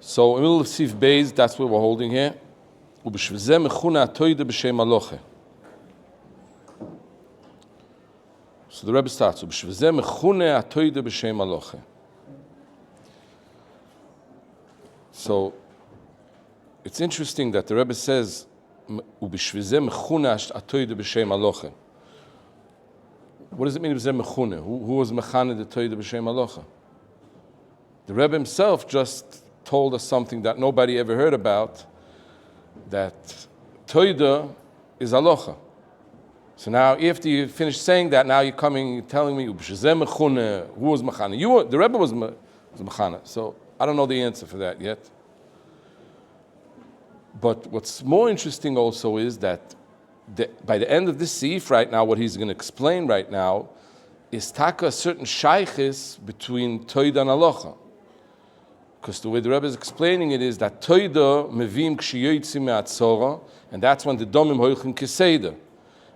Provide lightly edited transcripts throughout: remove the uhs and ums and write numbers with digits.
So in the middle of Sif Beis, that's what we're holding here. ובשביל מכונה התוידה בשם הלוכה. So the Rebbe starts, ובשביל זה מכונה התוידה בשם הלוכה. So it's interesting that the Rebbe says, ובשביל זה מכונה התוידה בשם הלוכה. What does it mean, בזה מכונה? Who was mechana the toida b'shem halacha? The Rebbe himself just told us something that nobody ever heard about, that toida is halacha. So now, after you finish saying that, now you're telling me, b'shezeh mechuna, who was mechana? The Rebbe was mechana. So I don't know the answer for that yet. But what's more interesting also is that by the end of this seif right now, what he's going to explain right now is taka a certain shaykhis between toida and halacha. Because the way the Rebbe is explaining it is that toida mevim kshiyoytzi me'atzora, and that's when the domim hoichin keseder.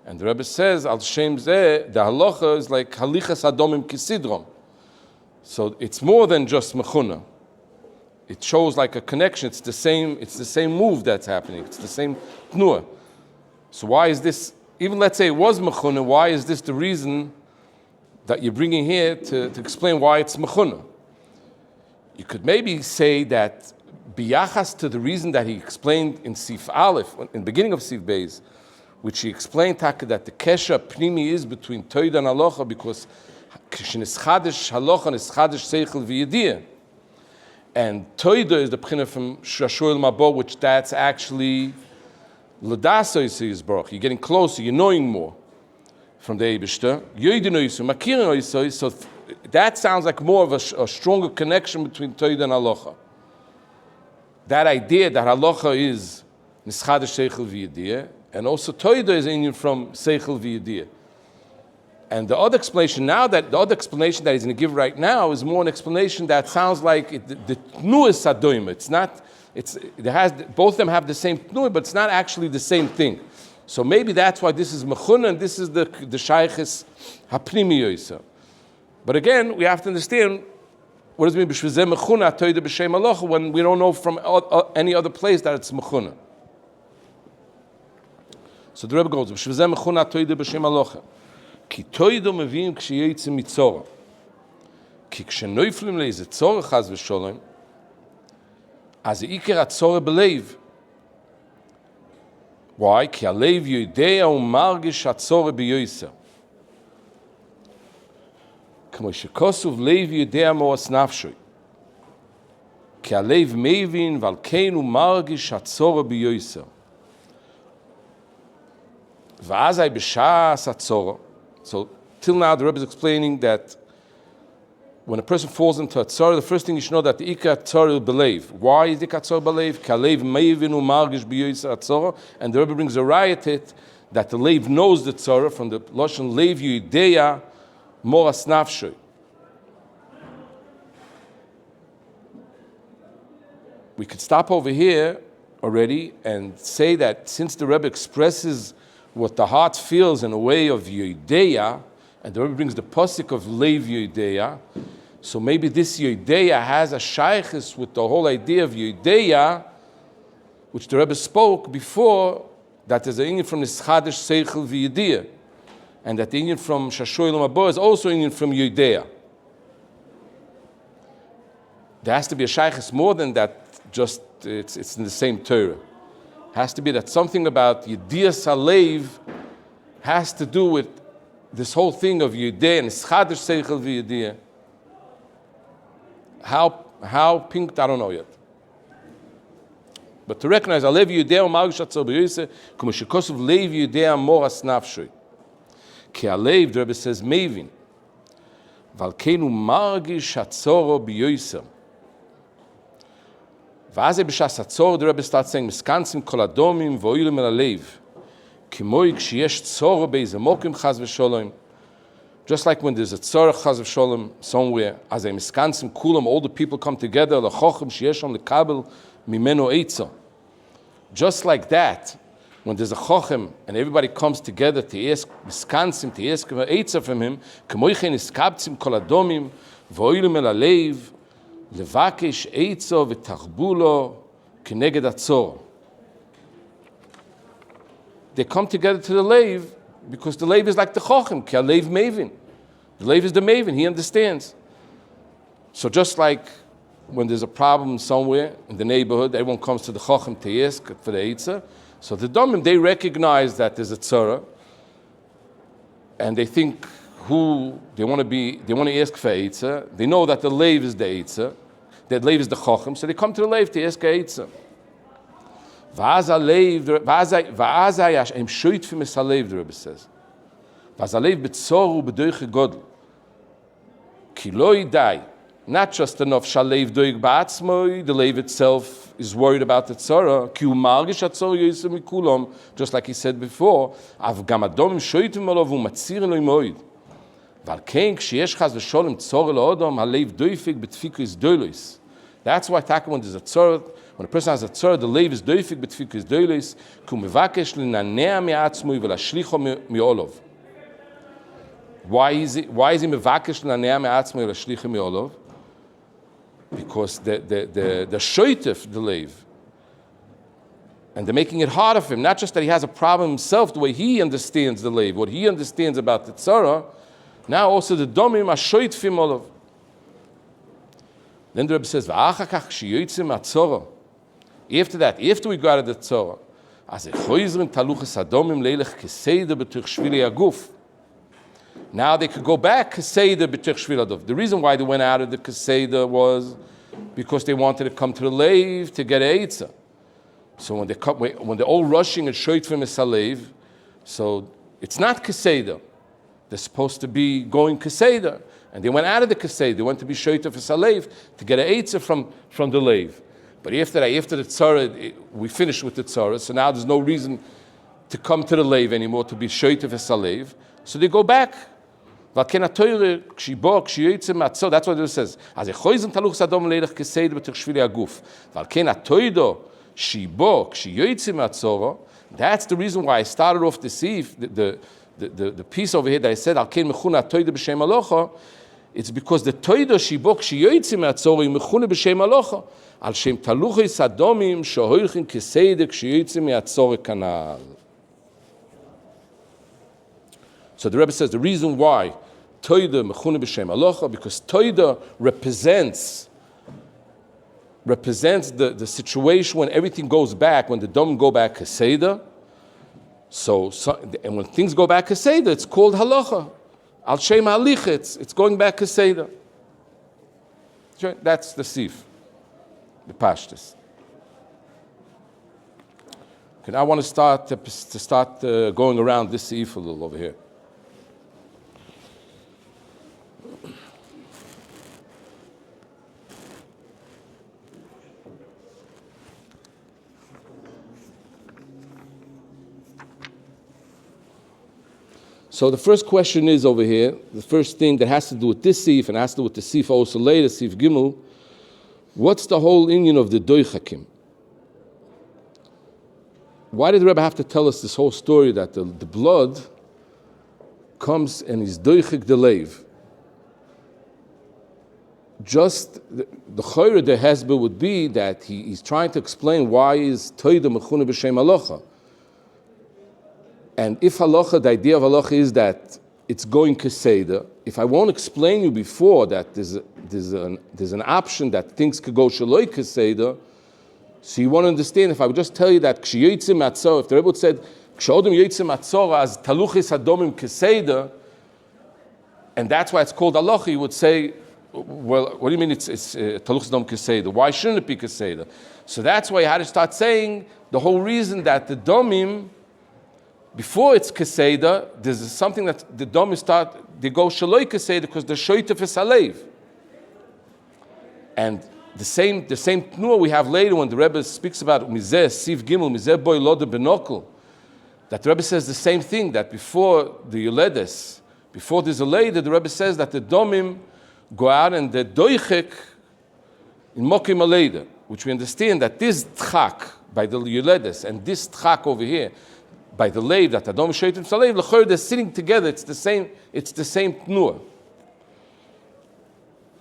And the Rebbe says, al shem zeh, the halacha is like halichas hadomim kisidrom. So it's more than just mechuna. It shows like a connection. It's the same move that's happening. It's the same tnuah. So why is this, even let's say it was mechuna, why is this the reason that you're bringing here to explain why it's mechuna? You could maybe say that biyachas to the reason that he explained in Sif Aleph, in the beginning of Sif Beis, which he explained that the kesha pnimi is between toida and halacha, because k'shenischadish halacha nischadish seichel v'yediyah. And toida is the p'china from shashoil mabo, which that's actually l'dasa is baruch. You're getting closer, you're knowing more from the Eibishter. So that sounds like more of a stronger connection between toida and halacha. That idea that halacha is nischadish seichel v'yediyah, and also toida is in from seichel v'yediyah. And the other explanation that he's going to give right now is more an explanation that sounds like the tnu is sadoim. It's not. Both of them have the same tnu, but it's not actually the same thing. So maybe that's why this is mechuna and this is the shaykhis hapnimi yoisa. But again, we have to understand what does it mean b'shvizeh mechuna toida b'shem halacha when we don't know from any other place that it's mechuna. So the Rebbe goes b'shvizeh mechuna toida b'shem halacha. כי תוידו מביאים כשיוצא מצורע. כי כשנויפלים לאיזה צורע חס ושלום, אז עיקר הצורע בלב. Why? כי הלב יודע ומרגיש הצורע ביוסר. כמו שכוסוב לב יודע מאוס נפשוי. כי הלב מבין ועל כן הוא מרגיש הצורע ביוסר. ואז בשעס הצורע. So till now, the Rebbe is explaining that when a person falls into a tzara, the first thing you should know that the ikar tzara will believe. Why is the ikar tzara believe? Kalev meivinu margish biyoyis tzara, and the Rebbe brings a riot that the leiv knows the tzara from the lashon leiv yudeya moras nafshoy. We could stop over here already and say that since the Rebbe expresses what the heart feels in a way of Yodeya, and the Rebbe brings the pasuk of Leiv Yodeya, so maybe this Yodeya has a shaykhis with the whole idea of Yodeya, which the Rebbe spoke before, that there's an Indian from Nischadish Seichel V'Yediyah, and that the Indian from Shashoy Lamabo is also Indian from Yodeya. There has to be a shaykhis more than that, just it's in the same Torah. Has to be that something about Yediyas HaLeiv has to do with this whole thing of Yediyah and Schadish Seichel V'Yediyah. How pinked, I don't know yet. But to recognize, Alev Yediyah U'Margish Atzor B'Yoseh, K'mo Shekosov Leiv Yediyah Moras Nafshoy. Ki Alev, the Rebbe says, Mevin. Val Keinu Margish Atzor B'Yoseh. ואז בשעת הצור, the Rebbe starts saying, מסכנסים כל הדומים ואוילם אל הלב. כמוי כשיש צור באיזה מוקים חס ושלום. Just like when there's a tzor chas v'sholem somewhere, as a miskansim kulam, all the people come together, l'chochem sheyesh on l'kabel mimeno eitza. Just like that, when there's a chochem and everybody comes together to ask miskansim, to ask eitza from him, k'moichen iskabtzim kol adomim v'oilem el alev Levakesh eitzo v'tachbulo keneged atzor. They come together to the leiv because the leiv is like the chochem, ki leiv maven. The leiv is the maven, he understands. So just like when there's a problem somewhere in the neighborhood, everyone comes to the chochem to ask for the eitzah. So the domim, they recognize that there's a tzara, and they think they want to ask for eitzah. They know that the leiv is the eitzah, that leiv is the chochem, so they come to the leiv to ask for eitzah. Va'azay im shoytfim es haleiv, the Rebbe says. Va'azalev b'tzor u'b'doiche godl. Ki lo yidai. Not just enough shalev doig ba'atzmoi, the leiv itself is worried about the tzara. Ki hu margish hatzor yosem mikulam, just like he said before. Av gam adom im shoytim olav u'matzir eloi moid. V'al kein ksheyesh chaz v'sholem tzor el ha'odom haleiv doifig b'tfikis doilois. That's why when there's a tzara, when a person has a tzara, the leiv is doifig b'tfikis doilois, ki hu mevakesh linanea me'atzmoi v'lashlicho mi'olov. Why is he mevakesh linanea me'atzmoi v'lashlicho mi'olov? Because the shoytif, the leiv, and they're making it harder for him. Not just that he has a problem himself, the way he understands the leiv, what he understands about the tzara. Now also the domim are shoytifim olav. Then the Rebbe says, "V'achakach shiyotzim atzora." After that, after we go out of the tzara, as a choizrim taluchas adomim leilech keseder b'tuch shvili aguf. Now they could go back keseder b'tuch shvili aguf. The reason why they went out of the keseder was because they wanted to come to the leiv to get eitzah. So when they're all rushing and shoytfim es haleiv, so it's not keseder. They're supposed to be going keseder. And they went out of the kasei. They went to be shoytef es haleiv to get an eitzah from the leiv. But after the tzara, we finished with the tzara. So now there's no reason to come to the leiv anymore to be shoytef es haleiv. So they go back. That's what it says. As a choizim taluch sadom leilach kasei b'tuch shvili aguf. V'alken atoido shibo kshiyotzim atzora. That's the reason why I started off the sif, the piece over here that I said alken mechuna atoido b'shem alocha. It's because the toido shibok shiyotzim atzori mechune b'shem alocha al shem taluchei sadomim shohoichin keseidek shiyotzim atzori kanal. So the Rebbe says the reason why toido mechune b'shem alocha, because toido represents the situation when everything goes back, when the dom go back keseda. So and when things go back keseda, it's called halacha. Al shem halichet, it's going back keseda. That's the sif, the pashtus. Okay, now I want to start going around this sif a little over here. So the first question is over here, the first thing that has to do with this sif and has to do with the sif also later, sif gimel, what's the whole inyan of the doichakim? Why did the Rebbe have to tell us this whole story that the blood comes and is doichik the leiv? Just the chayre the hesbe would be that he's trying to explain why is toida mechune b'shem alocha. And if halacha, the idea of halacha is that it's going keseda, if I won't explain you before that there's an option that things could go shaloi keseda, so you won't understand. If I would just tell you that kshiyotzim atzor, if the Rebbe said kshodom yotzim atzor as taluchis adomim keseda, and that's why it's called halacha, you would say, well, what do you mean it's taluchis adom keseda? Why shouldn't it be keseda? So that's why you had to start saying the whole reason that the domim, before it's keseda, there's something that the domim start, they go shaloi keseda because they're shoytef es haleiv. And the same tnua we have later when the Rebbe speaks about mizeh siv gimel mizeh boy lo de benokel, that the Rebbe says the same thing, that before the yuledes, before there's a lady, the Rebbe says that the domim go out and the doichek in mokim aleida, which we understand that this tchak by the yuledes and this tchak over here by the leiv, that adom sheitim saleiv l'chor, they're sitting together. It's the same tnua.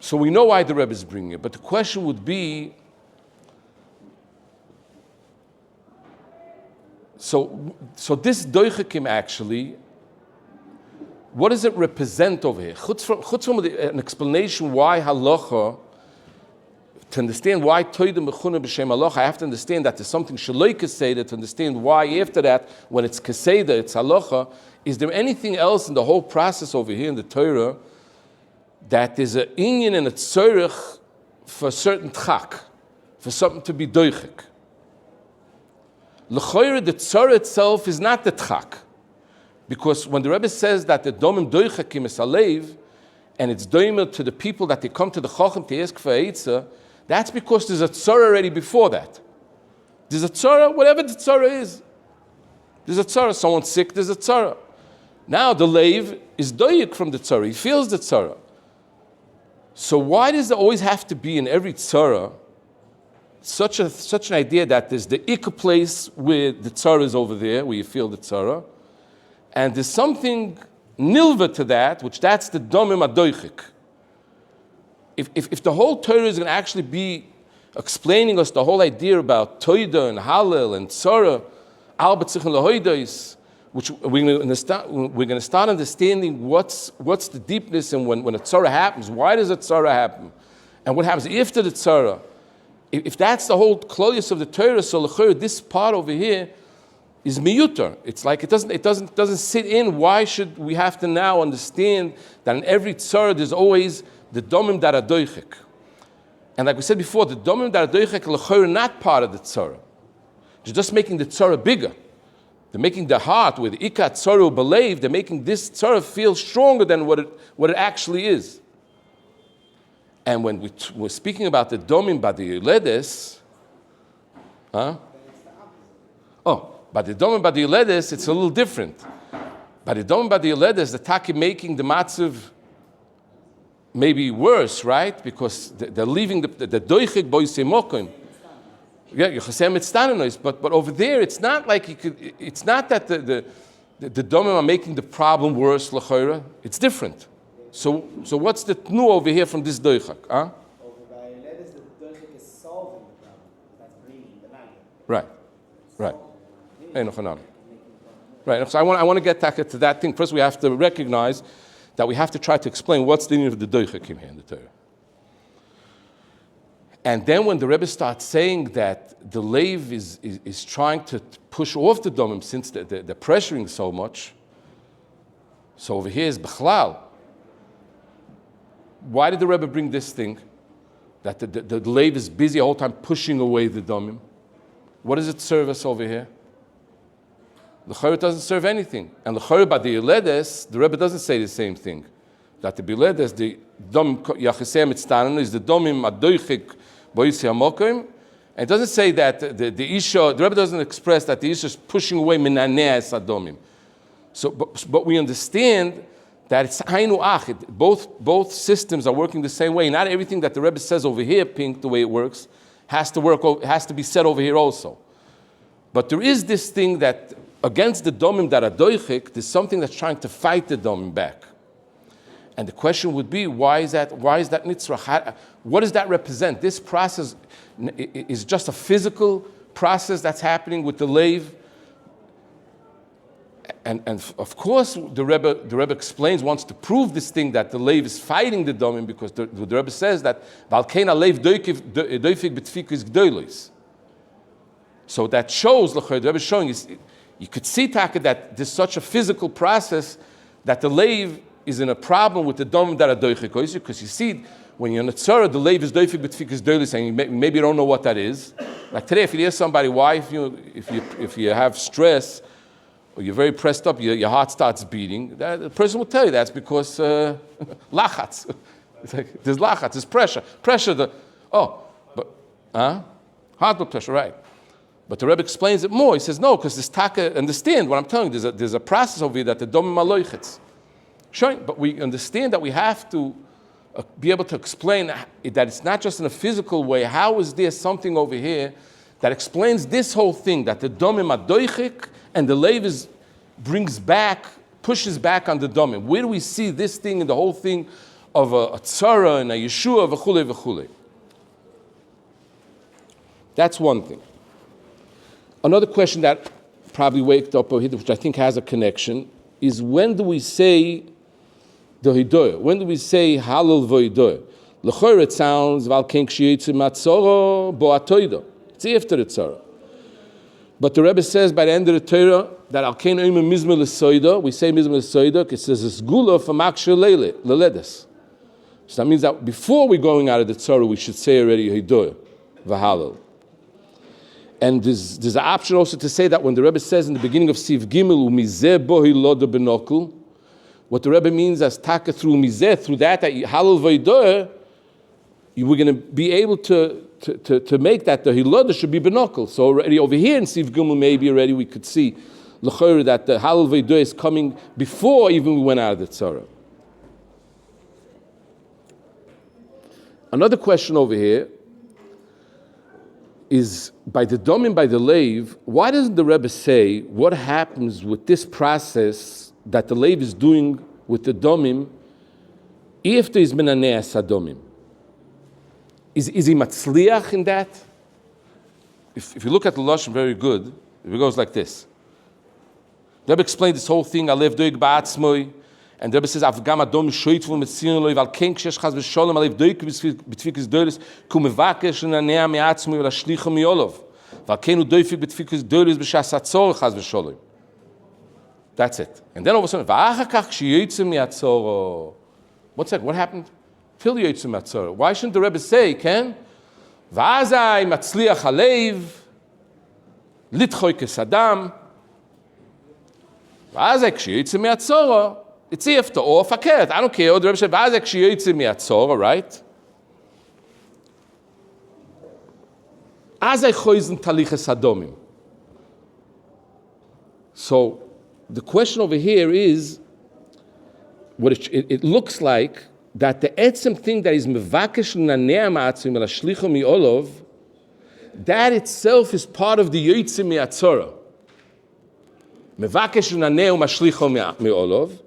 So we know why the Rebbe is bringing it, but the question would be, so this doichekim actually, what does it represent over here? Chutz from an explanation why halacha, to understand why toida mechuna b'shem halacha, I have to understand that there's something shaloi keseda, to understand why after that, when it's keseda, it's halacha. Is there anything else in the whole process over here in the Torah that there's an inyan and a tzorich for a certain tchak, for something to be doichik? L'choyre, the tzorah itself is not the tchak. Because when the Rebbe says that the domim doichakim is alev, and it's doimel to the people that they come to the chacham to ask for eitzah, that's because there's a tzorah already before that. There's a tzorah, whatever the tzorah is. There's a tzorah, someone's sick, there's a tzorah. Now the leiv is doyik from the tzorah, he feels the tzorah. So why does there always have to be in every tzorah such an idea that there's the ikka place where the tzorah is over there, where you feel the tzorah, and there's something nilva to that, which that's the domim adoichik. If the whole Torah is going to actually be explaining us the whole idea about toida and halal and tzorah, al b'tzich and lahoidos, which we're going to start understanding what's the deepness, and when a tzorah happens, why does a tzorah happen, and what happens after the tzorah. If that's the whole klolius of the Torah, so l'chor, this part over here is miyutar. It's like it doesn't sit in. Why should we have to now understand that in every tzorah there's always the domim that are doichik? And like we said before, the domim that are doichik l'chor are not part of the tzorah. They're just making the tzorah bigger. They're making the heart with ikat tzorah believe. They're making this tzorah feel stronger than what it actually is. And when we're speaking about the domim badi yuledes, by the domim badi yuledes, it's a little different. By the domim badi yuledes, the taki making the matzav maybe worse, right? Because they're leaving the doichik boisei mokim. Yeah, yechasem mitzdananois. But over there, it's not like it's not that the domim are making the problem worse l'chayra. It's different. So what's the tnu over here from this doichak? Over by Ledes, the doichak is solving the problem. That's bringing the value. Right. Right. So I want to get back to that thing. First, we have to recognize that we have to try to explain what's the meaning of the doichakim here in the Torah. And then when the Rebbe starts saying that the leiv is trying to push off the domim since they're pressuring so much, so over here is bechlal. Why did the Rebbe bring this thing? That the leiv is busy all the time pushing away the domim. What does it serve us over here? The chayr doesn't serve anything. And the chayr by the Yeledes, the Rebbe doesn't say the same thing. That the Biledes, the dom yachisem mitztanan is the domim adoichik boisi hamokim. And it doesn't say that the Isha, the Rebbe doesn't express that the Isha is pushing away minaneh es adomim. So, but we understand that it's hainu ach. Both systems are working the same way. Not everything that the Rebbe says over here, pink, the way it works, has to be said over here also. But there is this thing that against the domim that are doichik, there's something that's trying to fight the domim back. And the question would be, why is that nitzrach? What does that represent? This process is just a physical process that's happening with the leiv. And of course, the Rebbe explains, wants to prove this thing that the leiv is fighting the domim, because the Rebbe says that valkein leiv doifik betfikis gdolos. So that shows, the Rebbe is showing, you could see taka that there's such a physical process that the leiv is in a problem with the domim that are doifik, because you see when you're in a tzara, the leiv is doifik betfikis gdolos, and maybe you don't know what that is. Like today, if you ask somebody why, if you have stress, or you're very pressed up, your heart starts beating, the person will tell you that's because lachatz. It's like, there's lachatz, there's pressure. Heart blood pressure, right. But the Rebbe explains it more. He says, no, because this taka, understand what I'm telling you, there's a process over here that the domim aloichetz. Sure, but we understand that we have to be able to explain that it's not just in a physical way. How is there something over here that explains this whole thing, that the domim adoichik, and the leiv pushes back on the domim? Where do we see this thing and the whole thing of a tzara and a yeshua, v'chule, v'chule. That's one thing. Another question that probably waked up, which I think has a connection, is when do we say the hidoyah? When do we say halal v'hidoyah? L'chor it sounds val ken k'shiyitzu matzoro bo atoida. It's after the tzara. But the Rebbe says by the end of the Torah that al ken oim mizmor l'soida. We say mizmor l'soida because it says it's gula for maksher leledes. So that means that before we're going out of the tzara, we should say already hidoyah v'halal. And there's an option also to say that when the Rebbe says in the beginning of Siv Gimel, umizeh bohi loda benokul, what the Rebbe means as taka through mizeh, through that halal v'hidoyah, we're going to be able to make that the hiloda should be benokul. So already over here in Siv Gimel, maybe already we could see l'chor that the halal v'hidoyah is coming before even we went out of the tzara. Another question over here is by the domim, by the lave, why doesn't the Rebbe say what happens with this process that the lave is doing with the domim if there is menaneh sadomim? Is he matzliach in that? If you look at the Lashon very good, it goes like this. The Rebbe explained this whole thing, alev doig ba'atzmoi, and the Rebbe says, Avgam adom shoytvu metzion loiv al ken kshesh chaz v'sholem alev doig b'tfikus doilis ku mevakesh l'nanea me'atzmoi v'lashlicha mi'olov v'al ken u doifik b'tfikus doilis b'shas hatzor chaz v'sholem. That's it. And then all of a sudden, v'achar kach kshiyotzim mi'atzoro. What's that? What happened? Till yotzim mi'atzoro. Why shouldn't the Rebbe say, Ken? V'azai matzliach alev litchoy kesadam v'azai kshiyotzim mi'atzoro. It's after or fakert. I don't care. The Rebbe said, "V'azek shiyotzim mi'atzora," right? Azay choizen taliches hadomim. So the question over here is, what it looks like that the etzem thing that is mevakesh l'nanea ma'atzim el hashlicha mi'olov, that itself is part of the yotzim mi'atzora. Mevakesh l'nanea u'mashlicha mi'olov.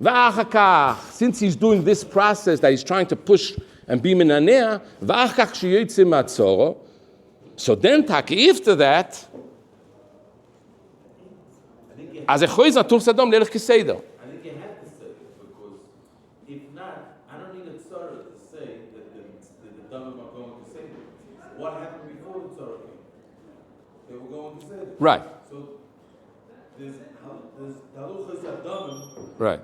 Since he's doing this process that he's trying to push and be menanea, so then after that, as a choiz natur sadom lerech keseder. I think you have to say it because if not, I don't need a tzara to say that the domim are going to say it. What happened before the tzara came? They were going to say it. Right. So there's taluchas domim. Right.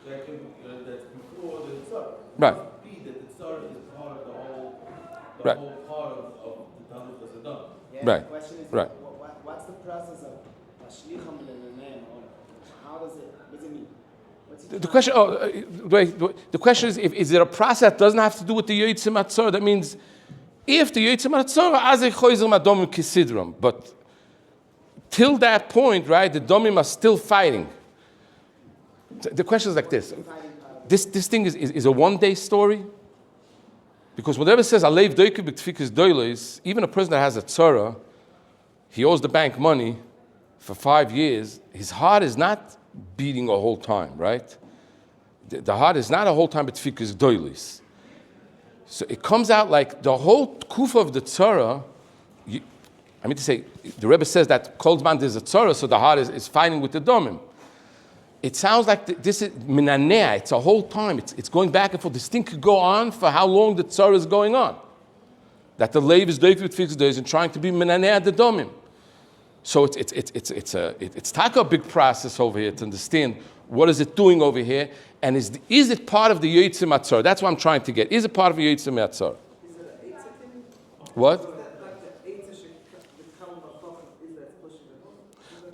That's before the tzara. Right. It must be that the tzara is part of the whole Right. whole part of the taluchas domim. Yeah, Right. The question is, Right. what's the process of hashlicham l'naneh? How does it? What does it mean? The question. Wait. The question is there a process that doesn't have to do with the yotzim atzor? That means if the yotzim atzor, azay choizer madomim kisidram. But till that point, right, the domim are still fighting. The question is like this. This thing is a one-day story. Because whatever says, Alev doike b'tfikas doilis, even a person that has a tzara, he owes the bank money for 5 years, his heart is not beating a whole time, right? The heart is not a whole time b'tfikas doilis. So it comes out like the whole kufa of the tzara, the Rebbe says that kol zman there's a tzara, so the heart is fighting with the domim. It sounds like this is minanea. It's a whole time. It's going back and forth. This thing could go on for how long the tzara is going on. That the leiv is doing with fixed days and trying to be minanea the domim. So it's taka a big process over here to understand what is it doing over here, and is it part of the yotzim atzor? That's what I'm trying to get. Is it part of the yotzim atzor? What?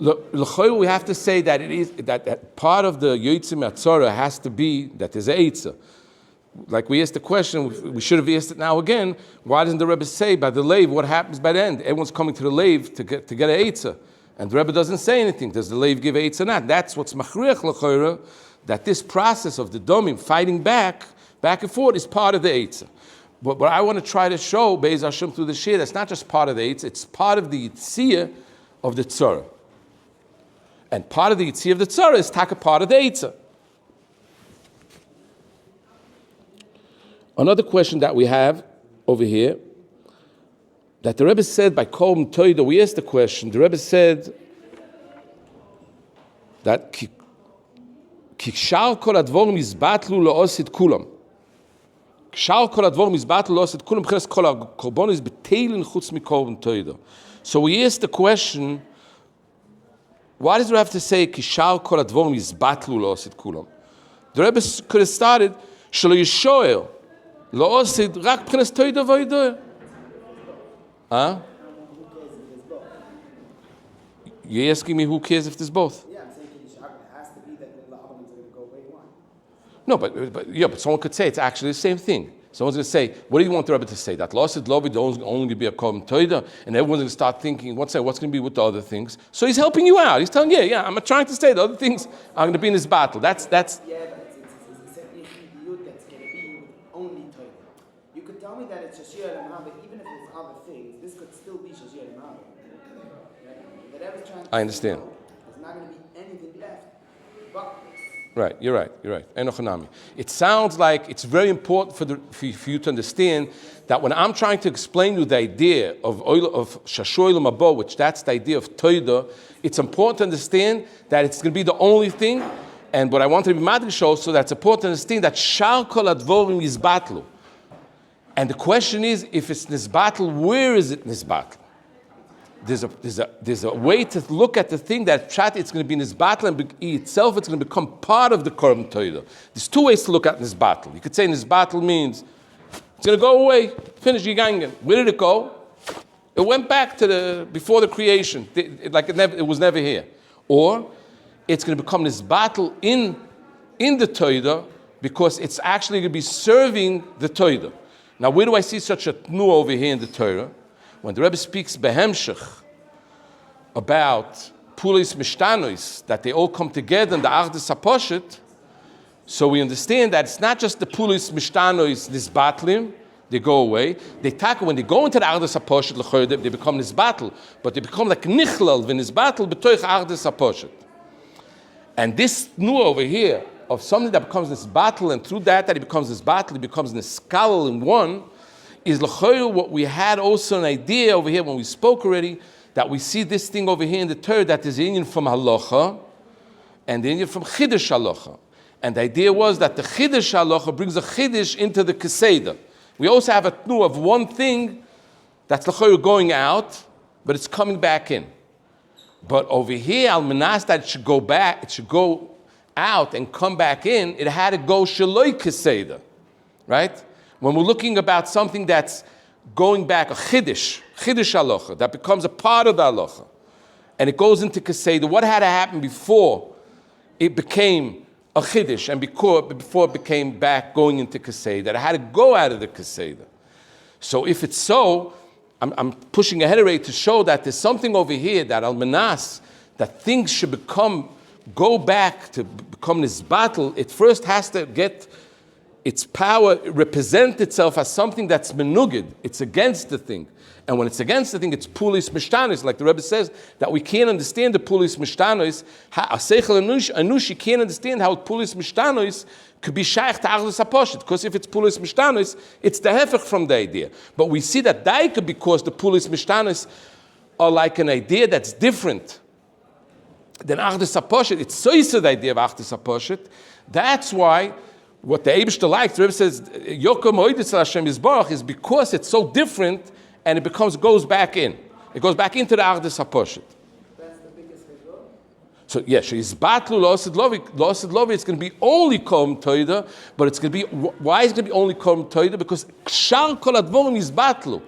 L'choil, we have to say that it is that part of the yotzim atzora has to be that there's a eitzah. Like we asked the question, we should have asked it now again. Why doesn't the Rebbe say by the lave what happens by the end? Everyone's coming to the lave to get a eitzah, and the Rebbe doesn't say anything. Does the lave give eitzah or not? That's what's machriach l'choil, that this process of the domim fighting back and forth is part of the eitzah. But what I want to try to show, Be'ez Hashem, through the shir, that's not just part of the eitzah; it's part of the yitziyah of the tzara. And part of the yitziyah of the tzara is taka part of the eitzah. Another question that we have over here, that the Rebbe said by Kol Toida, we asked the question, the Rebbe said that Kishal kol advorim izbatlu la'osid kulam. Kishal kol advorim izbatlu la'osid kulam, b'cheres kol ha'korbonos b'teilin chutz mikol Toida. So we asked the question, why does the Rebbe have to say Kishal kol advorim izbatlu la'osid kulam? The Rebbe could have started Shelo Yishoel la'osid rak b'cheres Toida v'oidoy. Huh? You're asking me who cares if there's both? Yeah, I'm saying it has to be that the other ones are going to go away. Why? No, but someone could say it's actually the same thing. Someone's going to say, what do you want the Rebbe to say? That Losid Lovid only going to be a Kol Toida, and everyone's going to start thinking, what's going to be with the other things? So he's helping you out. He's telling you, yeah, I'm trying to say the other things are going to be in this battle. That's. Yeah, but it's a yud that's going to be with only Toida. You could tell me that it's a shiur and but even if there's other things, this could still be shiur and I understand. There's not going to be anything left but this. Right, you're right. Enochanami. It sounds like it's very important for you to understand that when I'm trying to explain you the idea of shashoilam abo, which that's the idea of toida, it's important to understand that it's going to be the only thing. And what I want to be madrish also, that's important to understand that shal kol advorim is battle. And the question is, if it's nisbatl, where is it nisbatl? There's a way to look at the thing that pshat, it's going to be nisbatl, and itself it's going to become part of the korban toida. There's two ways to look at nisbatl. You could say nisbatl means it's going to go away, finish yigangen. Where did it go? It went back to before the creation, it was never here. Or it's going to become nisbatl in the toida because it's actually going to be serving the toida. Now, where do I see such a tnu over here in the Torah? When the Rebbe speaks behemshech about pulis mishtanois, that they all come together in the Achdus HaPoshet, so we understand that it's not just the pulis mishtanois nisbatlim, they go away. They tackle when they go into the Achdus HaPoshet, they become nisbatl, but they become like nichlal v'nisbatl b'toich Achdus HaPoshet. And this tnu over here, of something that becomes this battle, and through that it becomes this battle, it becomes this skal in one, is l'choyer what we had also an idea over here when we spoke already, that we see this thing over here in the Torah that is the Indian from halacha, and the Indian from chiddush halacha. And the idea was that the chiddush halacha brings a chiddush into the keseda. We also have a tnu of one thing that's l'choyer going out, but it's coming back in. But over here, al menas that it should go back, it should go out and come back in, it had to go shaloi keseda, right? When we're looking about something that's going back, a chiddush halacha, that becomes a part of the halacha, and it goes into keseda, what had to happen before it became a chiddush, and before it became back going into keseda, it had to go out of the keseda. So if it's so, I'm pushing ahead already to show that there's something over here that al manas, that things should go back to become this battle. It first has to get its power, represent itself as something that's menugid. It's against the thing. And when it's against the thing, it's pulis mishtanos, like the Rebbe says, that we can't understand the pulis mishtanos. A seichel anushi can't understand how pulis mishtanos could be shaykh to Achdus HaPoshet, because if it's pulis mishtanos, it's the hefech from the idea. But we see that daika, because the pulis mishtanos are like an idea that's different than Achdus HaPoshet. It's so the idea of Achdus HaPoshet. That's why what the Eibishter likes, the Rebbe says, Yokom Hoiditz Hashem Yisbarach, is because it's so different, and it goes back in. It goes back into the Achdus HaPoshet. That's the biggest result. So yes, she's batlu losid lovi. It's going to be only kom toida, but it's going to be, why is it going to be only kom toida? Because kshar kol advorim is batlu.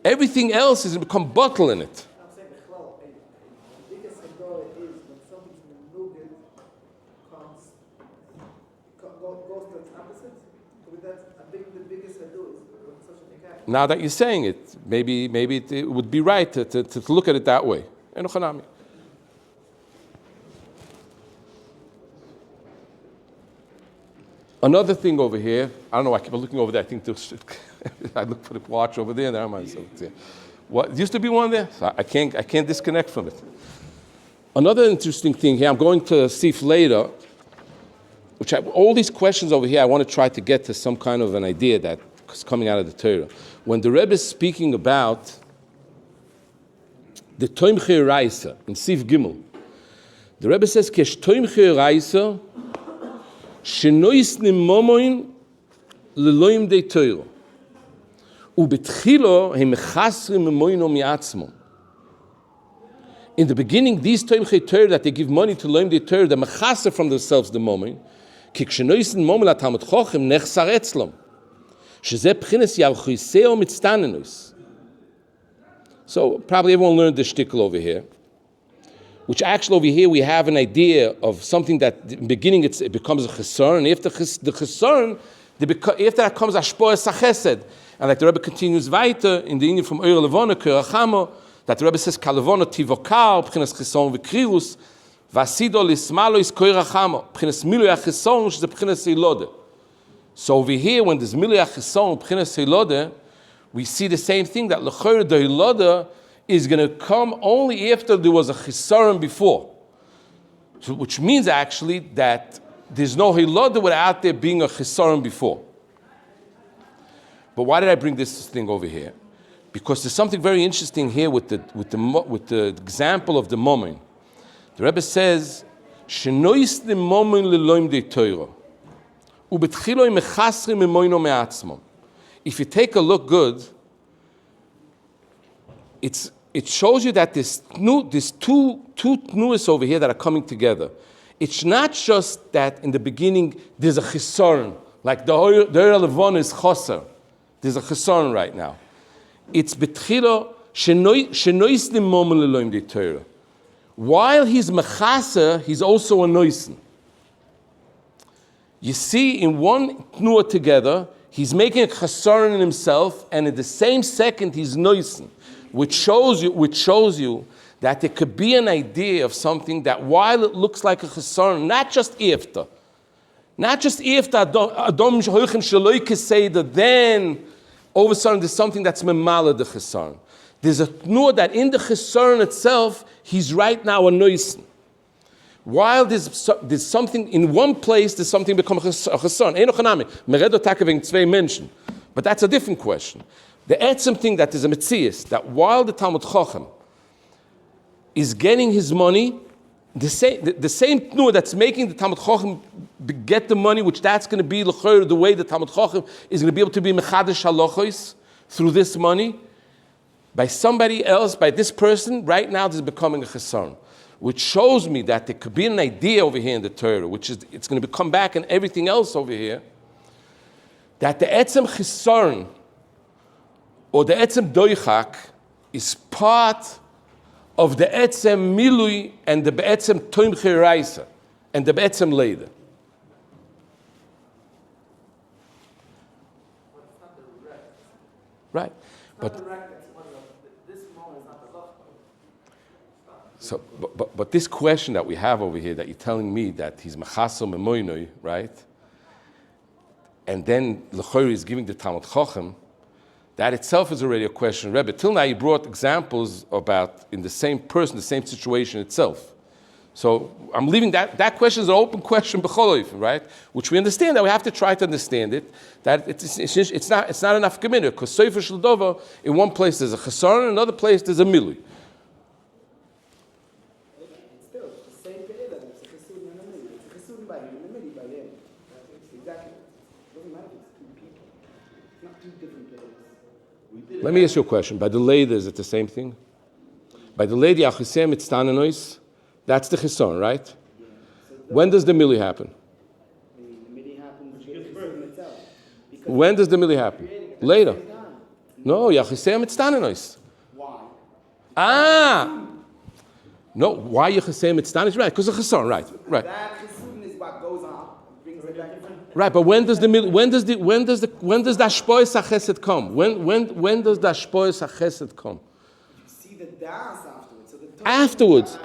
Everything else is going to become bottle in it. I'm saying the biggest result is when something's menuged goes to its opposite. I think the biggest result is when such a thing happens. Now that you're saying it, maybe it would be right to look at it that way. Enochanami. Another thing over here, I don't know, I keep looking over there. I think I look for the watch over there. What used to be one there? So I can't disconnect from it. Another interesting thing here, I'm going to see later, all these questions over here, I want to try to get to some kind of an idea that is coming out of the Torah. When the Rebbe is speaking about the Toimche Raisa in Sif Gimel, the Rebbe says, Kesh Toimche Raisa, Shenois Nimomoin Leloim De Torah. Ubetchilo He Mechasrim Memoino Miatzmo. In the beginning, these Toimche Torah that they give money to Loim De Torah, the Mechaser from themselves the moment, Ki Kshenois Nimomoin La Talmud Chochem Nechsar Etzlom. Shezeh Pchines Yavchiseo Mitztanenus. So probably everyone learned the shtickle over here, which actually over here we have an idea of something that in the beginning it becomes a chesron, and after the chesron, after that comes ashpoes sachesed. And like the Rebbe continues weiter in the Indian from Eure Levona, Kerachamo, that the Rebbe says, Kalevona tivokar, p'chines chesron v'krirus, v'asido lismalo is koirachamo, p'chines milu yachesron, she's a p'chines ilode. So over here, when there's milu yachesron, p'chines ilode, we see the same thing, that l'chor the ilode is going to come only after there was a chisaron before. So, which means actually that there's no hilada without there being a chisaron before. But why did I bring this thing over here? Because there's something very interesting here with the example of the moment. The Rebbe says, "Shenois the moment leloim de Torah, ubetchilo mechasrim emoino me'atzmo." If you take a look good, it shows you that there's two tnuas over here that are coming together. It's not just that in the beginning there's a chisaron, like the Eure Levona is choser. There's a chisaron right now. It's betchilo shenois nimom leloim de Torah. While he's mechaser, he's also a noisen. You see, in one tnua together, he's making a chisaron in himself, and in the same second he's noisen. Which shows you that there could be an idea of something that while it looks like a chesaron, not just after Adom Hoichem Shaloi Keseda, then all of a sudden there's something that's memala the chesaron. There's a tnua that in the chesaron itself, he's right now a noisen. While there's something in one place, there's something become a chesaron. Einochanami, meredo takeving zwei Menschen. But that's a different question. The etzem thing that is a metzias, that while the Talmud Chochem is getting his money, the same tnua that's making the Talmud Chochem get the money, which that's going to be the way the Talmud Chochem is going to be able to be mechadesh halachos through this money, by somebody else, by this person, right now this is becoming a chesaron, which shows me that there could be an idea over here in the Torah, which is it's going to come back and everything else over here, that the etzem chesaron or the etzem doichak is part of the etzem milui and the etzem toimche raisa and the etzem leida. Right, but so, but this question that we have over here, that you're telling me that he's machasel memoinoi, right? And then l'chori is giving the Talmud Chochem. That itself is already a question, Rebbe. Till now, you brought examples about in the same person, the same situation itself. So I'm leaving that question is an open question, right? Which we understand that we have to try to understand it. That it's not enough gemina because Sefer Shel in one place there's a chesaron, in another place there's a milui. It's still the same period. It's a chesaron and a milui. It's a chesaron by him and a milui by him. Exactly. It doesn't matter if it's two people. It's not two different players. Let me ask you a question. By the lady, is it the same thing? By the lady, achisem itztanenois, that's the chesaron, right? Yeah. So when does the milui happen? The milui happens with the chesaron itself. When does the milui happen? Later. No, achisem itztanenois. Why? No, why achisem itztanenois? Right, because the chesaron, right. That chesaron is what goes on, brings it back. Right, but when does the ashpoes hachesed come? When does the ashpoes hachesed come? You see the das afterwards. So the Afterwards.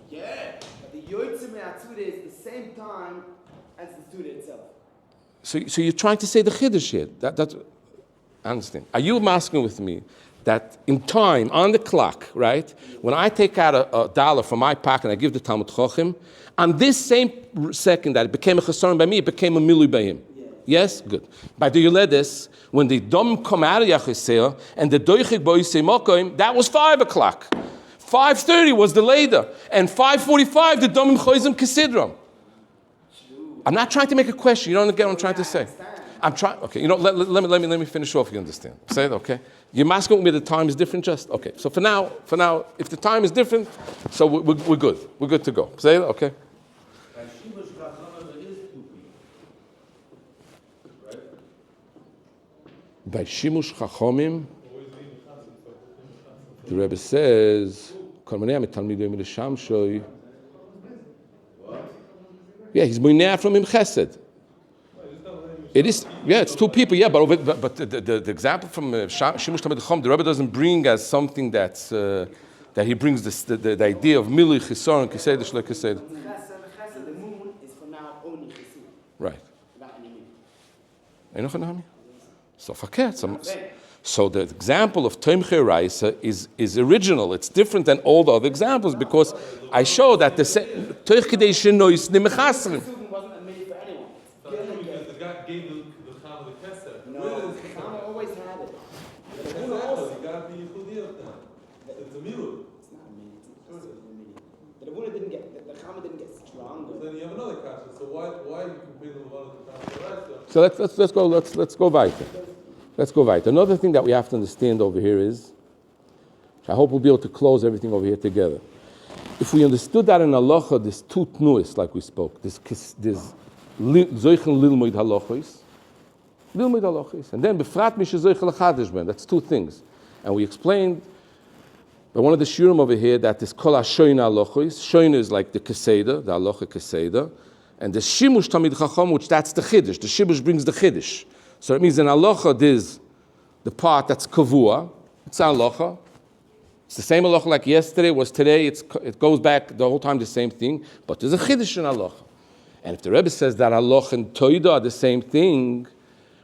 Yeah, but the yotzim me'atzude is the same time as the tude itself. So you're trying to say the chiddush here. That I understand. Are you asking with me that in time, on the clock, right, when I take out a dollar from my pocket and I give the Talmud Chacham, on this same second that it became a chesaron by me, it became a milui by him. Yes? Good. By the Yuledis, when the dom come out of Yachisel and the doichik boisei mokoim, that was 5 o'clock. 5:30 was the later, and 5:45 the domim choizim kesidram. I'm not trying to make a question. You don't get what I'm trying to say. I'm trying. Okay, you know, let me finish off. You understand? Say it. Okay. You're asking me the time is different. Just okay. So for now, if the time is different, so we're good. We're good to go. Say it. Okay. By Shimush Chachomim, the Rebbe says, yeah, he's moineh from him chesed. It is, yeah, it's two people, yeah, but the example from Shimush Tamid Chachom, the Rebbe doesn't bring as something that's, that he brings the idea of milui, chisaron, kised, shlek, kised. The moon is for now only chesed. Right. Not anymore. So so the example of Tomchei Raisa is original. It's different than all the other examples because I show that the Toich Kedei Shenois Nimechasrim. Chesed wasn't made for anyone. Because the guy gave the Chama the Kesser. No, the Chama always had it. The Kesser also, you got the Yehudi of them. It's a milu. It's not a mini. It's a mini. The Rebuna didn't get, the Chama didn't get stronger. Then you have another kasha. So why you compare the one to the Chama? So let's go weiter. Let's go weiter. Another thing that we have to understand over here is, I hope we'll be able to close everything over here together. If we understood that in halacha, there's two tnuis, like we spoke. There's zoichen lilmoid halachos, and then befrat mishe zoichen lachadish ben. That's two things, and we explained by one of the shiurim over here that this kol hashoyna halachos. Shoyna is like the keseda, the halacha keseda, and the shimush tamid chacham, which that's the chiddush. The shimush brings the chiddush. So it means in halacha there's the part that's kavua. It's halacha. It's the same halacha like yesterday was today. It goes back the whole time the same thing. But there's a chiddush in halacha. And if the Rebbe says that halacha and toida are the same thing,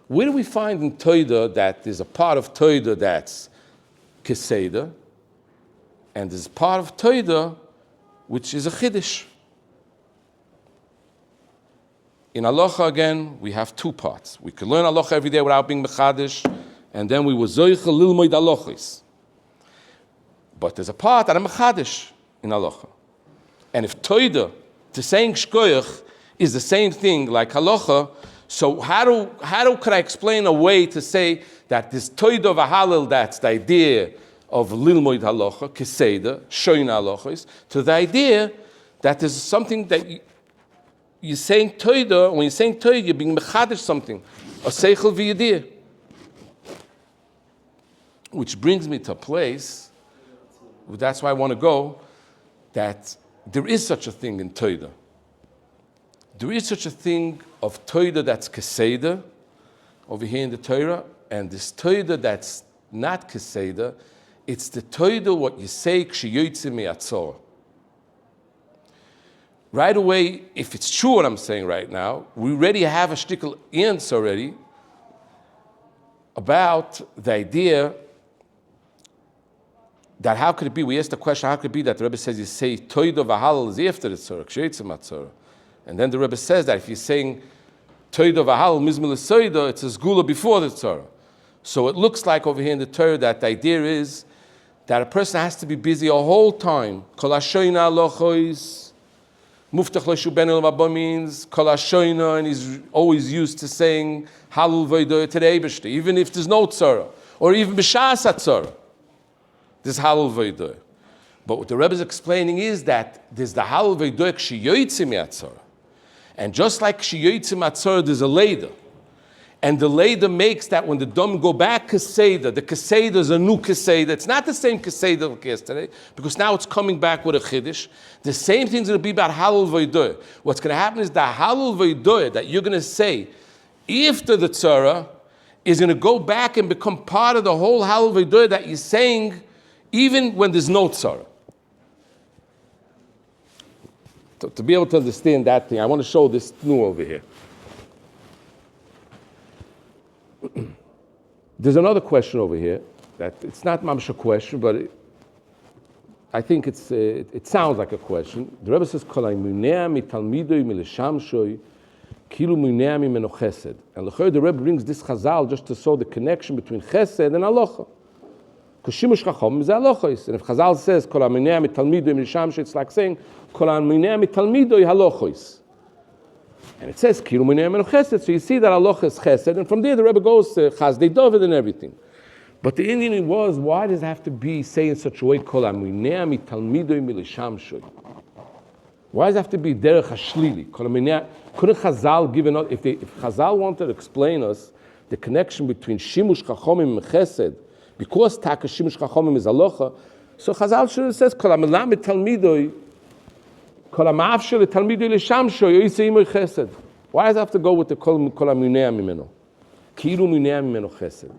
where do we find in toida that there's a part of toida that's keseda, and there's a part of toida which is a chiddush? In halacha again, we have two parts. We can learn halacha every day without being mechadish, and then we will zoicha lilmoid halachos. But there's a part that I'm mechadish in halacha. And if toida, to saying shkoyach, is the same thing like halacha, so how could I explain a way to say that this toida of a halal, that's the idea of lilmoid halacha, keseda, shoyna halachos, to the idea that there's something that you're saying toida, when you're saying toida, you're being mechadish something, a seichel v'yediyah. Which brings me to a place, that's why I want to go, that there is such a thing in toida. There is such a thing of toida that's keseda, over here in the Torah, and this toida that's not keseda, it's the toida what you say kshiyoytze mi'atzor. Right away, if it's true what I'm saying right now, we already have a shtickle answer already about the idea that how could it be, we asked the question, how could it be that the Rebbe says you say toida v'halal is after the tzorah, kshiyoytze matzorah. And then the Rebbe says that if you're saying toida v'halal mizmel soida, it's a zgula before the tzorah. So it looks like over here in the Torah that the idea is that a person has to be busy a whole time. Kol hashoyna halachos, Muftach l'shu ben el means kol hashoyna, and he's always used to saying halul v'ydoy to the Eibishter, even if there's no tzara, or even b'shas hatzara, there's halul v'ydoy. But what the Rebbe is explaining is that there's the halul v'ydoy kshiyoytze mi'atzara, and just like kshiyoytze mi'atzara, there's a leder. And the leder makes that when the dom go back keseda, the keseda is a new keseda. It's not the same keseda like yesterday, because now it's coming back with a chiddush. The same thing's going to be about halul v'ydoy. What's going to happen is the halul v'ydoy that you're going to say after the tzara is going to go back and become part of the whole halul v'ydoy that you're saying even when there's no tzara. To be able to understand that thing, I want to show this new over here. There's another question over here, that it's not mamash a question, but I think it sounds like a question. The Rebbe says, "Kol ha'munea mitalmidoi mileshamshoi kilu munea mimeno chesed." And the Rebbe brings this chazal just to show the connection between chesed and halacha. Because shimush chacham is halachos, and if chazal says "Kol ha'munea mitalmidoi mileshamshoi," it's like saying "Kol ha'munea mitalmidoi halachos." And it says "Kilu munea mimeno chesed," so you see that halacha is chesed, and from there the Rebbe goes to Chazdei David and everything. But the Indian was, why does it have to be say in such a way, Kol ha'munea mitalmidoi mileshamshoi? Why does it have to be derech hashlili? Couldn't Chazal give another, if Chazal wanted to explain us the connection between shimush chachomim and chesed, because taka shimush chachomim is halacha, so Chazal should have said, Kol ha'munea mitalmidoi, Kol ha'ma'afshel mitalmidoi leshamshoi, yoyseimoi chesed. Why does it have to go with the Kol ha'munea mimeno? Kilu munea mimeno chesed.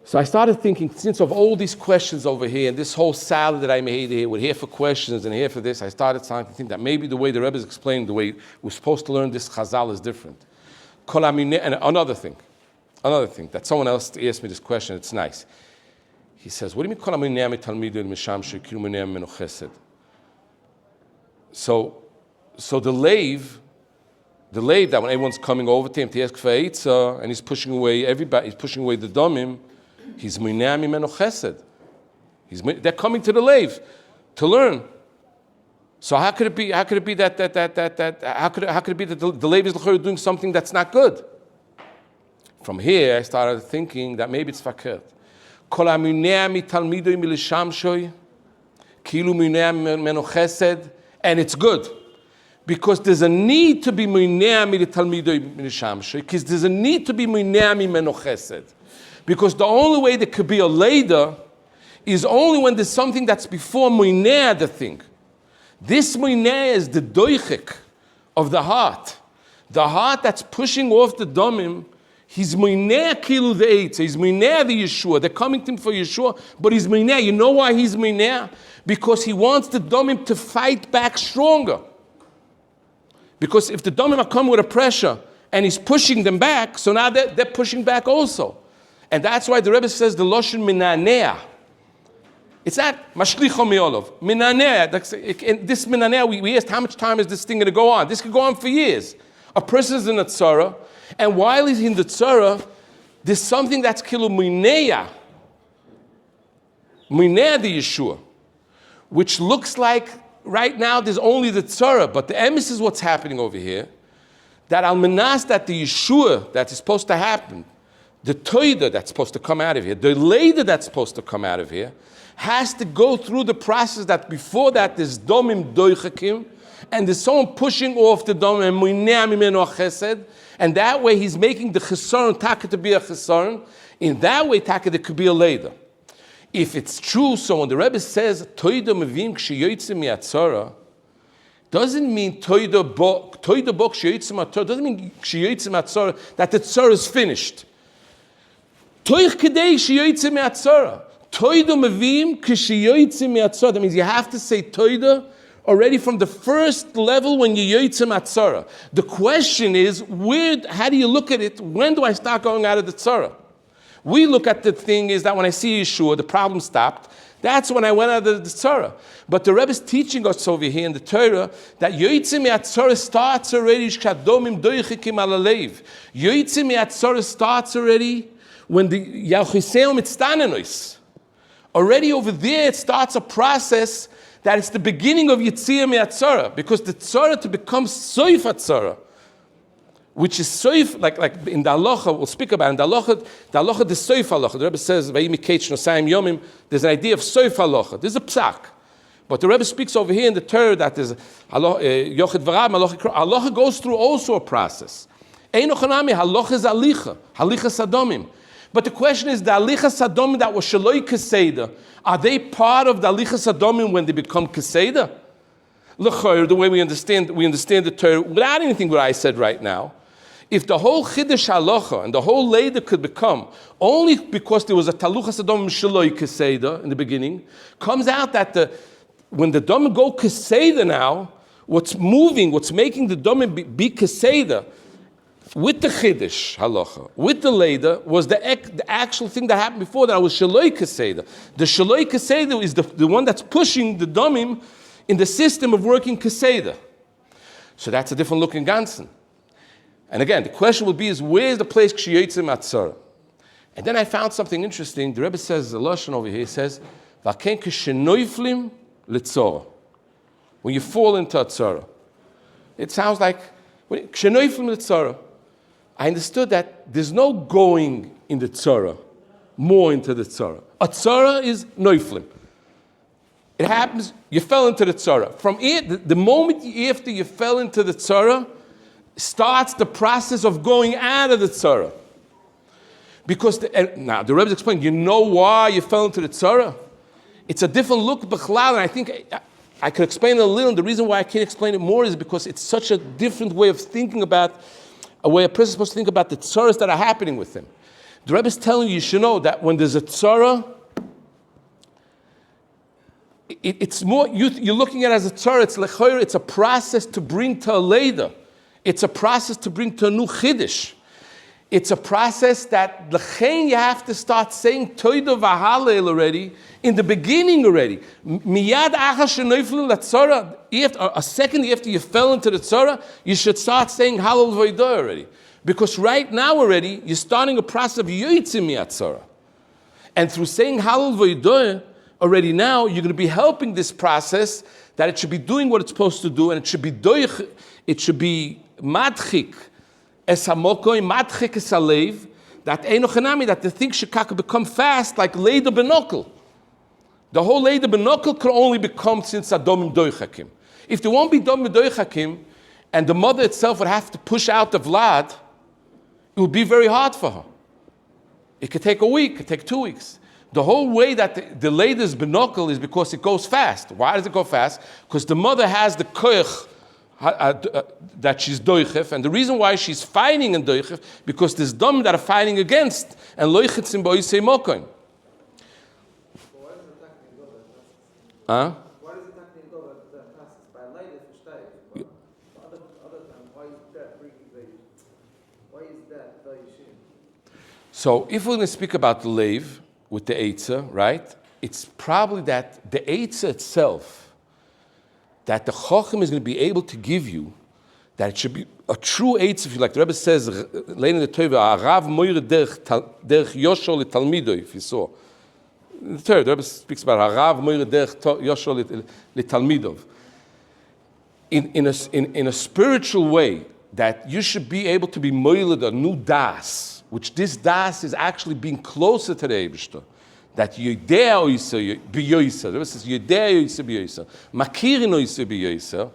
So I started thinking, since of all these questions over here, and this whole salad that I made here, with here for questions and here for this, I started starting to think that maybe the way the Rebbe is explaining, the way we're supposed to learn this Chazal is different. And another thing, that someone else asked me this question, it's nice. He says, what do you mean, Kol ha'munea mitalmidoi mishamshoi kilu munea mimeno chesed? So the lave that when everyone's coming over to him to ask for eitzah, and he's pushing away everybody, he's pushing away the domim, he's munea mimeno chesed. They're coming to the lave to learn. So how could it be that the lave is doing something that's not good? From here, I started thinking that maybe it's fakert. Kol ha'munea mitalmidoi mileshamshoi kilu munea mimeno chesed, and it's good. Because there's a need to be munea mitalmidoi mileshamshoi, because there's a need to be munea mimeno chesed. Because the only way there could be a later is only when there's something that's before munea the thing. This munea is the doichik of the heart. The heart that's pushing off the domim, he's munea kilu the eitz, he's munea the Yeshua. They're coming to him for Yeshua, but he's munea. You know why he's munea? Because he wants the domim to fight back stronger. Because if the domim are coming with a pressure and he's pushing them back, so now they're pushing back also. And that's why the Rebbe says the Loshen minanea. It's not mashlicho miolov. Minanea. This minanea, we asked how much time is this thing going to go on? This could go on for years. A person is in a tzara, and while he's in the tzara, there's something that's kilu minea. Minea the Yeshua. Which looks like right now there's only the tzara, but the emes is what's happening over here. That al-manas, that the Yeshua that is supposed to happen, the tora that's supposed to come out of here, the later that's supposed to come out of here, has to go through the process that before that there's domim doichakim, and there's someone pushing off the domim, and munea mimeno chesed, and that way he's making the chesaron taka to be a chesaron. In that way, taka there could be a later. If it's true, so when the Rebbe says toida mevim ksheyotzim miatzara, doesn't mean toida bo ksheyotzim miatzara, doesn't mean ksheyotzim miatzara that the tzara is finished. Toich kedei ksheyotzim miatzara. Toida mevim ksheyotzim miatzara. That means you have to say toida already from the first level when you yotzim miatzara. The question is, how do you look at it? When do I start going out of the tzara? We look at the thing is that when I see Yeshua, the problem stopped. That's when I went out of the tzara. But the Rebbe is teaching us over here in the Torah that yotzim miatzara starts already. Shkadomim doichikim alalev. Yotzim miatzara starts already when the Yalchiseu mitztanenois. Already over there, it starts a process that it's the beginning of Yitzia miatzara, because the tzara to become soif tzara, which is soif, like in the halacha, we'll speak about it, in the halacha the soif halacha. The Rebbe says, there's an idea of soif halacha. There's a psak. But the Rebbe speaks over here in the Torah that there's yochid v'rab, halacha goes through also a process. Einochanami, halacha is halicha sadomim. But the question is, the alicha sadomim that was shaloi keseda, are they part of the alicha sadomim when they become keseda? L'chayr, the way we understand the Torah, without anything what I said right now, if the whole chiddush halacha and the whole later could become only because there was a talucha sadomim shaloi keseda in the beginning, comes out that when the domim go keseda now, what's making the domim be keseda, with the chiddush halacha, with the leda, was the actual thing that happened before that. I was shaloi kaseda. The shaloi kaseda is the one that's pushing the domim in the system of working kaseda. So that's a different looking ganzen. And again, the question will be is where's the place kshiyotzim atzara? And then I found something interesting. The Rebbe says, the Lashon over here, he says, V'aken k'shenoiflim litzora. When you fall into atzara. It sounds like, k'shenoiflim litzora. I understood that there's no going in the tzara, more into the tzara. A tzara is noiflim. It happens, you fell into the tzara. From it, the moment after you fell into the tzara, starts the process of going out of the tzara. Because, now the Rebbe explained, you know why you fell into the tzara? It's a different look, b'chlal, and I think I could explain it a little, and the reason why I can't explain it more is because it's such a different way of thinking about, a way a person is supposed to think about the tzaras that are happening with him. The Rebbe is telling you should know that when there's a tzara, it's more, you're looking at it as a tzara, it's lechoyer, it's a process to bring to a leda. It's a process to bring to a new chiddush. It's a process that lechein you have to start saying toida v'halel already, in the beginning already. Miyad achas shenoiflim latzara, a second after you fell into the tzara, you should start saying halal v'odah already. Because right now already, you're starting a process of yoyitzim miyatzara. And through saying halal v'odah, already now, you're going to be helping this process that it should be doing what it's supposed to do, and it should be doich, it should be madchik, es hamokoi, madchik es halev, that einochanami, that the thing should become fast, like leda benokel. The whole leda benokel can only become since adomim doichakim. If there won't be domim doichakim, and the mother itself would have to push out the vlad, it would be very hard for her. It could take a week, it could take 2 weeks. The whole way that the lady's binocle is because it goes fast. Why does it go fast? Because the mother has the koich that she's doichef, and the reason why she's fighting in doichef, because there's dom that are fighting against, and loichetzim boisei mokoim. Huh? Why does it not need to go that process? By later for stay. Other time, why is that bringing the? Why is that the yeshim? So if we're going to speak about the lave with the Eitzah, right? It's probably that the Eitzah itself, that the Chochem is going to be able to give you, that it should be a true Eitzah, if you like. The Rebbe says, later in the Torah, Arav moire derech Yoshol letalmido, if you saw. In the Torah, the Rebbe speaks about Arav moire derech Yoshol letalmidov. In a spiritual way, that you should be able to be moiled a new das, which this das is actually being closer to the Eibishter. That yodea oisa biyoisa. The Rebbe says yodea oisa biyoisa. Makirin oisa biyoisa.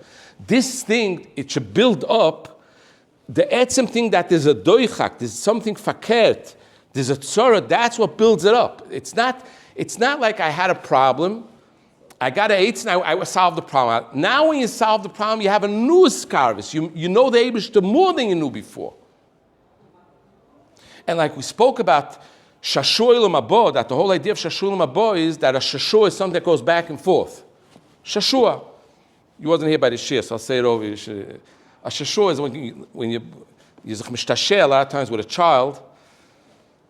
This thing, it should build up the etzem thing that there's a doichak, there's something fakert, there's a tzora, that's what builds it up. It's not like I had a problem, I got an eitz and I solved the problem. Now when you solve the problem, you have a new scarvis. You know the Eibishter more than you knew before. And like we spoke about Shashua Abo, that the whole idea of Shashua Abo is that a Shashua is something that goes back and forth. Shashua. You wasn't here by the shir, so I'll say it over. A Shashua is when you mishtasheh a lot of times with a child.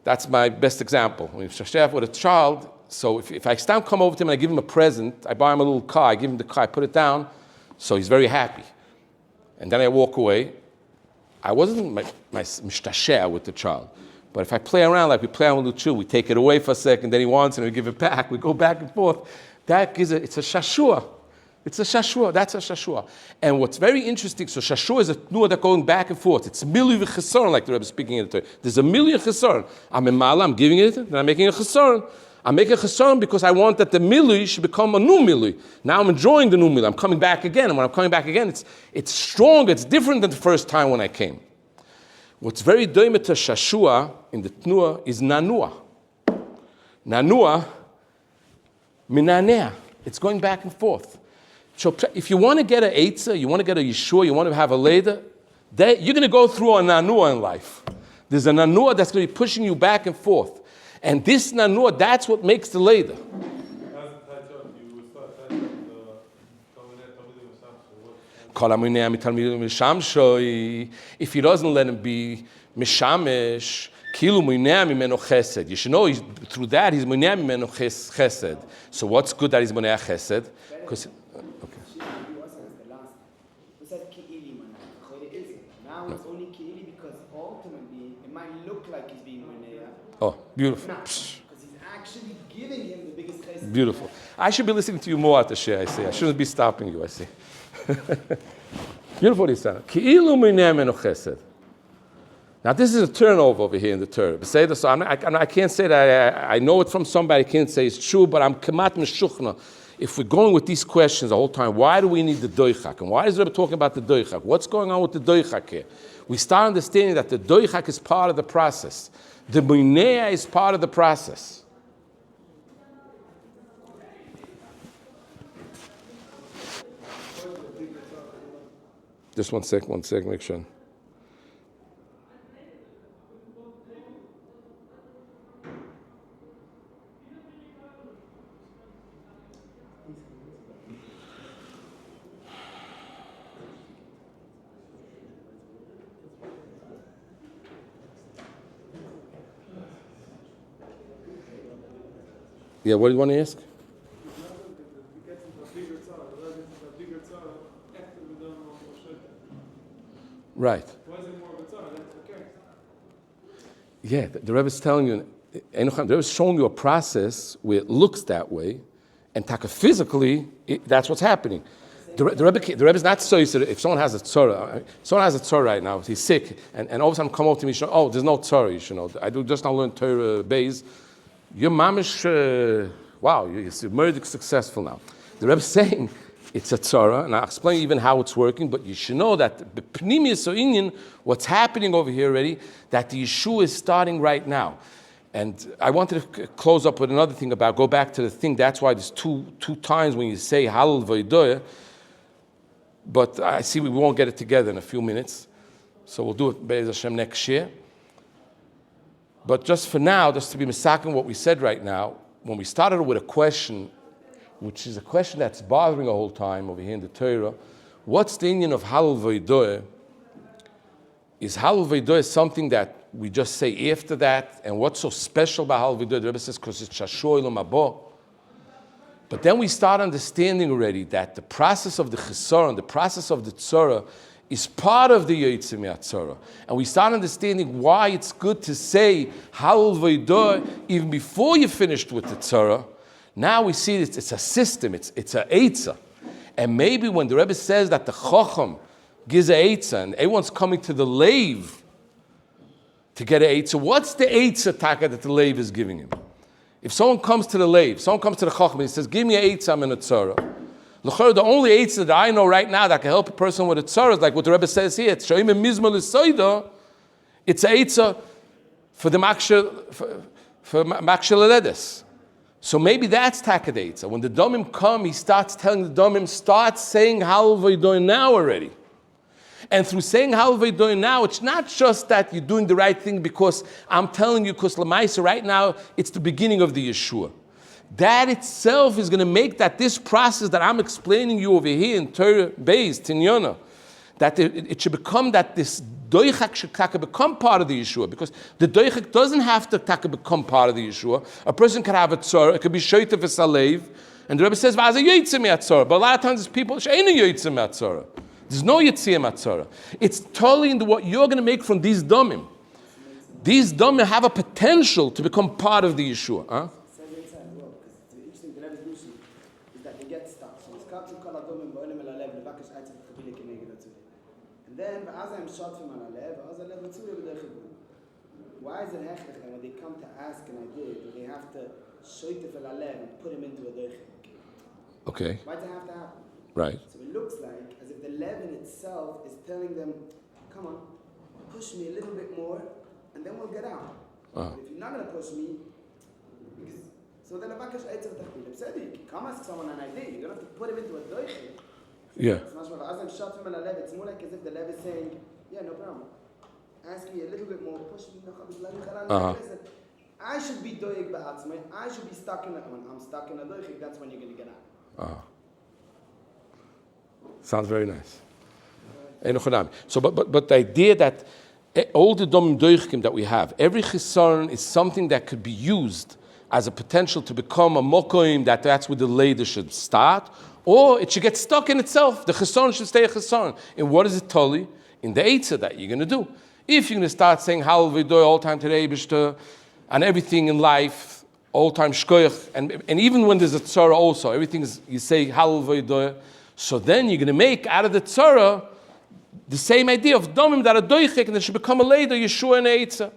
That's my best example. When you mishtasheh with a child, so if I come over to him and I give him a present, I buy him a little car, I give him the car, I put it down, so he's very happy. And then I walk away. I wasn't my mishtasheh with the child. But if I play around like we play around with the children, we take it away for a second, then he wants it, and we give it back, we go back and forth. It's a shashua. It's a shashua. That's a shashua. And what's very interesting, so shashua is a tnuah that going back and forth. It's milui v'chesaron, like the Rebbe is speaking in the Torah. There's a milui chesaron. I'm in ma'ala, I'm giving it, then I'm making a chesaron. I'm making a chesaron because I want that the milui should become a new milui. Now I'm enjoying the new milui. I'm coming back again, and when I'm coming back again, it's strong, it's different than the first time when I came. What's very doimet to shashua in the tnuah is nanua. Nanua, minanea. It's going back and forth. So if you want to get an eitzah, you want to get a yeshua, you want to have a leda, you're going to go through a nanua in life. There's a nanua that's going to be pushing you back and forth. And this nanua, that's what makes the leda. If he doesn't let him be mishamesh, you should know through that he's monea mimenu chesed. So what's good that he's monea chesed? Because now it's only ki'ili because ultimately it might look like he's being monea. Oh, beautiful. Because he's actually giving him the biggest chesed. Beautiful. I should be listening to you more at the share, I see. I shouldn't be stopping you, I see. Beautiful, Isana. Ki'ilu monea mimenu chesed. Now this is a turnover over here in the Torah. So I can't say that I know it from somebody. I can't say it's true, but I'm kamat meshuchna. If we're going with these questions the whole time, why do we need the doichak? And why is Rebbe talking about the doichak? What's going on with the doichak here? We start understanding that the doichak is part of the process. The munea is part of the process. Just one sec, make sure. Yeah, what do you want to ask? Right. Why is it more of a tzara? That's okay. Yeah, the Rebbe is telling you, the Rebbe is showing you a process where it looks that way, and physically, that's what's happening. The Rebbe is not so. If someone has a tzara right now, he's sick, and all of a sudden come over to me, oh, there's no tzara, you should know. I do just now learn Torah base. Your mamish, wow, you're murder successful now. The Rebbe is saying it's a tzara, and I'll explain even how it's working, but you should know that the pnimius or inyan, what's happening over here already, that the Yeshua is starting right now. And I wanted to close up with another thing go back to the thing, that's why there's two times when you say halal v'yidoya, but I see we won't get it together in a few minutes, so we'll do it Be'ez Hashem next year. But just for now, just to be misaking what we said right now, when we started with a question, which is a question that's bothering the whole time over here in the Torah, what's the inyan of halal v'yidoya? Is halal v'yidoya something that we just say after that? And what's so special about halal v'yidoya? The Rebbe says, because it's shashoy l'mabo. But then we start understanding already that the process of the chesaron, the process of the tzara, is part of the Yotzei Me'atzara. And we start understanding why it's good to say halal v'yidoya even before you finished with the tzara. Now we see it's a system, it's a eitzah. And maybe when the Rebbe says that the chacham gives a eitzah and everyone's coming to the leiv to get a eitzah, what's the eitzah taka that the leiv is giving him? If someone comes to the leiv, someone comes to the chacham and he says, give me a eitzah, I'm in a tzara. The only eitzah that I know right now that can help a person with a tzara is like what the Rebbe says here. It's shoyim mizmal l'soida. It's a eitzah for the makshel aledes. So maybe that's takad eitzah. When the domim come, he starts telling the domim, start saying halal v'yidoy now already. And through saying halal v'yidoy now, it's not just that you're doing the right thing because I'm telling you, because l'maisa right now it's the beginning of the Yeshua. That itself is going to make that this process that I'm explaining you over here in Torah base, tinyana, that it should become that this doichak should become part of the Yeshua, because the doichak doesn't have to become part of the Yeshua. A person can have a tzara, it could be shoytef v'salev, and the Rebbe says, v'az yotzei me'atzara. But a lot of times there's people, she'einu yotzei me'atzara. There's no yotzei me'atzara. It's totally into what you're going to make from these domim. These domim have a potential to become part of the Yeshua. Huh? Then, why is it hechlich that when they come to ask an idea, do they have to shoytef el alev and put him into a doichik? Okay. Why does it have to happen? Right. So it looks like as if the leaven itself is telling them, come on, push me a little bit more, and then we'll get out. But if you're not going to push me, so then you can come ask someone an idea, you don't have to put him into a doichik. Yeah. It's more like as if the lev is saying, yeah, no problem. Ask me a little bit more, push me. Listen, I should be doig ba'atzmai. I should be stuck in it. When I'm stuck in a doig, that's when you're going to get out. Sounds very nice. So, but the idea that all the domim doichkim that we have, every chisaron is something that could be used as a potential to become a mokoim, that's where the later should start, or it should get stuck in itself. The chisaron should stay a chisaron. And what is it totally? In the eitzah that you're going to do. If you're going to start saying Hal v'doy all time today, Bishta, and everything in life, all time shkoyach, and even when there's a tzara also, everything is, you say Hal v'doy, so then you're going to make out of the tzara the same idea of domim that are doichik, and it should become a later Yeshua and Eitzah.